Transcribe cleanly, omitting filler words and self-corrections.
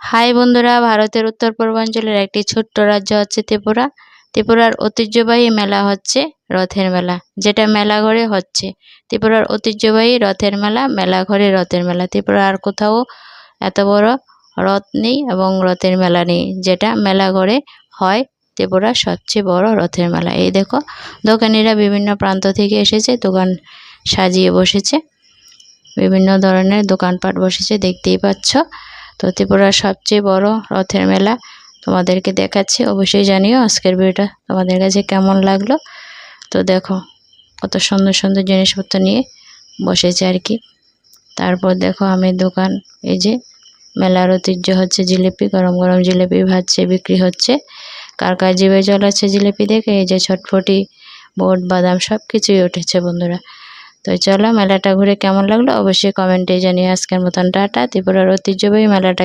High বন্ধুরা, ভারতের উত্তর পূর্বাঞ্চলের একটি ছোট্ট রাজ্য হচ্ছে ত্রিপুরা। ত্রিপুরার ঐতিহ্যবাহী মেলা হচ্ছে রথের মেলা, যেটা মেলাঘরে হচ্ছে। ত্রিপুরার ঐতিহ্যবাহী রথের মেলা, মেলাঘরে রথের মেলা। ত্রিপুরা আর কোথাও এত বড় রথ নেই এবং রথের মেলা নেই, যেটা মেলাঘরে হয়। ত্রিপুরার সবচেয়ে বড় রথের মেলা। এই দেখো, দোকানিরা বিভিন্ন প্রান্ত থেকে এসেছে, দোকান সাজিয়ে বসেছে, বিভিন্ন ধরনের দোকানপাট বসেছে, দেখতেই পাচ্ছ। তো ত্রিপুরার সবচেয়ে বড় রথের মেলা তোমাদেরকে দেখাচ্ছি। অবশ্যই জানিও আজকের ভিডিওটা তোমাদের কাছে কেমন লাগলো। তো দেখো, কত সুন্দর সুন্দর জিনিসপত্র নিয়ে বসেছে আর কি। তারপর দেখো আমি দোকান, এই যে মেলার ঐতিহ্য হচ্ছে জিলিপি, গরম গরম জিলিপি ভাজছে, বিক্রি হচ্ছে। কার কার জিভে জল আছে জিলিপি দেখে। এই যে ছটফটি, বোট, বাদাম সব কিছুই উঠেছে বন্ধুরা। তো চলো, মেলাটা ঘুরে কেমন লাগলো অবশ্যই কমেন্টে জানিয়ে। আজকের মতন টাটা। ত্রিপুরার ঐতিহ্যবাহী মেলাটা